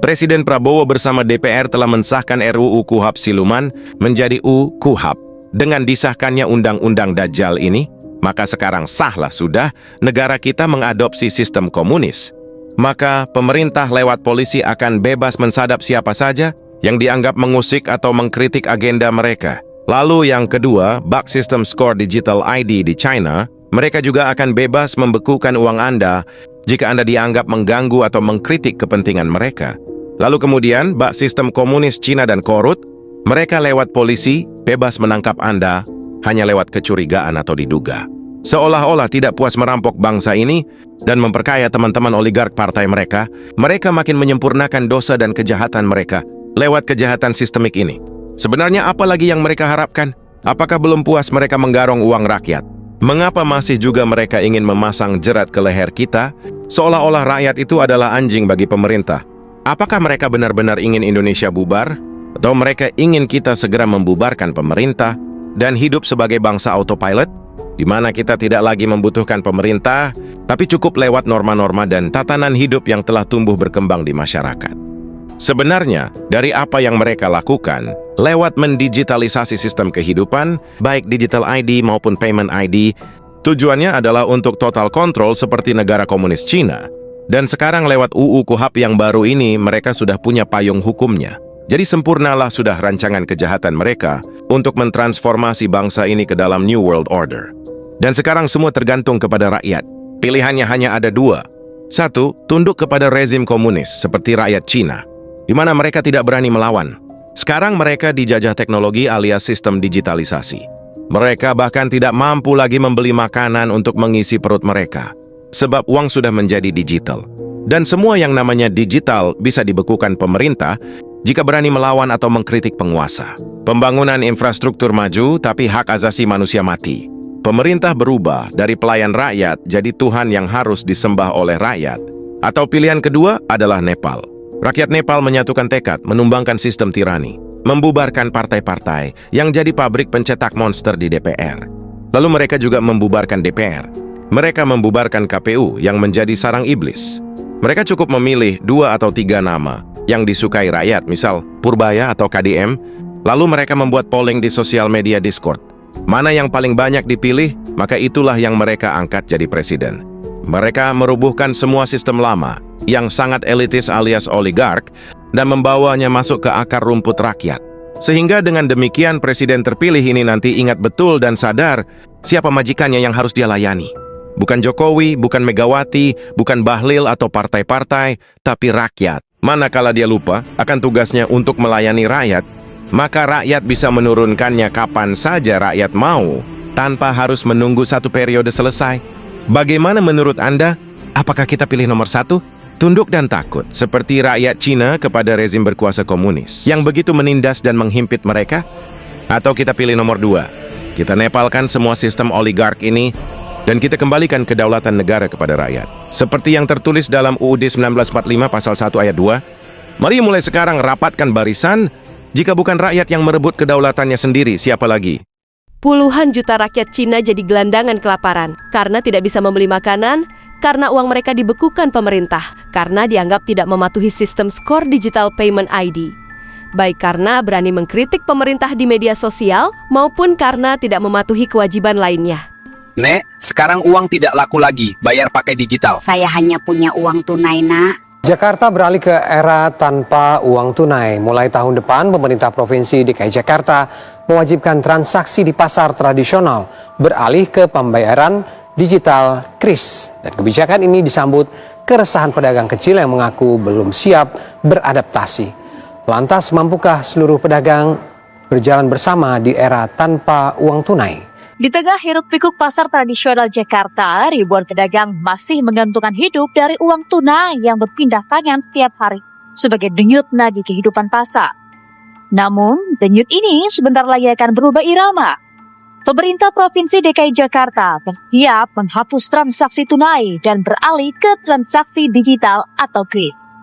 Presiden Prabowo bersama DPR telah mensahkan RUU KUHP siluman menjadi UKUHP. Dengan disahkannya Undang-Undang Dajjal ini, maka sekarang sahlah sudah negara kita mengadopsi sistem komunis. Maka pemerintah lewat polisi akan bebas mensadap siapa saja yang dianggap mengusik atau mengkritik agenda mereka. Lalu yang kedua, bug sistem skor digital ID di China, mereka juga akan bebas membekukan uang Anda jika Anda dianggap mengganggu atau mengkritik kepentingan mereka. Lalu kemudian, bug sistem komunis Cina dan Korut, mereka lewat polisi bebas menangkap Anda hanya lewat kecurigaan atau diduga. Seolah-olah tidak puas merampok bangsa ini dan memperkaya teman-teman oligark partai mereka, mereka makin menyempurnakan dosa dan kejahatan mereka lewat kejahatan sistemik ini. Sebenarnya apa lagi yang mereka harapkan? Apakah belum puas mereka menggarong uang rakyat? Mengapa masih juga mereka ingin memasang jerat ke leher kita, seolah-olah rakyat itu adalah anjing bagi pemerintah? Apakah mereka benar-benar ingin Indonesia bubar? Atau mereka ingin kita segera membubarkan pemerintah dan hidup sebagai bangsa autopilot, di mana kita tidak lagi membutuhkan pemerintah, tapi cukup lewat norma-norma dan tatanan hidup yang telah tumbuh berkembang di masyarakat? Sebenarnya, dari apa yang mereka lakukan, lewat mendigitalisasi sistem kehidupan, baik digital ID maupun payment ID, tujuannya adalah untuk total control seperti negara komunis Cina. Dan sekarang lewat UU KUHP yang baru ini, mereka sudah punya payung hukumnya. Jadi sempurnalah sudah rancangan kejahatan mereka untuk mentransformasi bangsa ini ke dalam New World Order. Dan sekarang semua tergantung kepada rakyat. Pilihannya hanya ada dua. Satu, tunduk kepada rezim komunis seperti rakyat Cina, di mana mereka tidak berani melawan. Sekarang mereka dijajah teknologi alias sistem digitalisasi. Mereka bahkan tidak mampu lagi membeli makanan untuk mengisi perut mereka, sebab uang sudah menjadi digital. Dan semua yang namanya digital bisa dibekukan pemerintah jika berani melawan atau mengkritik penguasa. Pembangunan infrastruktur maju, tapi hak asasi manusia mati. Pemerintah berubah dari pelayan rakyat jadi Tuhan yang harus disembah oleh rakyat. Atau pilihan kedua adalah Nepal. Rakyat Nepal menyatukan tekad menumbangkan sistem tirani, membubarkan partai-partai yang jadi pabrik pencetak monster di DPR. Lalu mereka juga membubarkan DPR. Mereka membubarkan KPU yang menjadi sarang iblis. Mereka cukup memilih 2 atau 3 nama yang disukai rakyat, misal Purbaya atau KDM, lalu mereka membuat polling di sosial media Discord. Mana yang paling banyak dipilih, maka itulah yang mereka angkat jadi presiden. Mereka merubuhkan semua sistem lama yang sangat elitis alias oligark dan membawanya masuk ke akar rumput rakyat. Sehingga dengan demikian presiden terpilih ini nanti ingat betul dan sadar siapa majikannya yang harus dia layani. Bukan Jokowi, bukan Megawati, bukan Bahlil atau partai-partai, tapi rakyat. Manakala dia lupa akan tugasnya untuk melayani rakyat, maka rakyat bisa menurunkannya kapan saja rakyat mau, tanpa harus menunggu satu periode selesai. Bagaimana menurut Anda? Apakah kita pilih nomor 1? Tunduk dan takut, seperti rakyat Cina kepada rezim berkuasa komunis, yang begitu menindas dan menghimpit mereka? Atau kita pilih nomor 2? Kita nepalkan semua sistem oligark ini, dan kita kembalikan kedaulatan negara kepada rakyat. Seperti yang tertulis dalam UUD 1945 pasal 1 ayat 2, mari mulai sekarang rapatkan barisan, jika bukan rakyat yang merebut kedaulatannya sendiri, siapa lagi? Puluhan juta rakyat Cina jadi gelandangan kelaparan, karena tidak bisa membeli makanan, karena uang mereka dibekukan pemerintah, karena dianggap tidak mematuhi sistem skor digital payment ID. Baik karena berani mengkritik pemerintah di media sosial, maupun karena tidak mematuhi kewajiban lainnya. Nek, sekarang uang tidak laku lagi, bayar pakai digital. Saya hanya punya uang tunai, Nak. Jakarta beralih ke era tanpa uang tunai. Mulai tahun depan, pemerintah Provinsi DKI Jakarta mewajibkan transaksi di pasar tradisional beralih ke pembayaran digital KRIS. Dan kebijakan ini disambut keresahan pedagang kecil yang mengaku belum siap beradaptasi. Lantas, mampukah seluruh pedagang berjalan bersama di era tanpa uang tunai? Di tengah hiruk-pikuk pasar tradisional Jakarta, ribuan pedagang masih menggantungkan hidup dari uang tunai yang berpindah tangan tiap hari sebagai denyut nadi kehidupan pasar. Namun, denyut ini sebentar lagi akan berubah irama. Pemerintah Provinsi DKI Jakarta bersiap menghapus transaksi tunai dan beralih ke transaksi digital atau KRIS.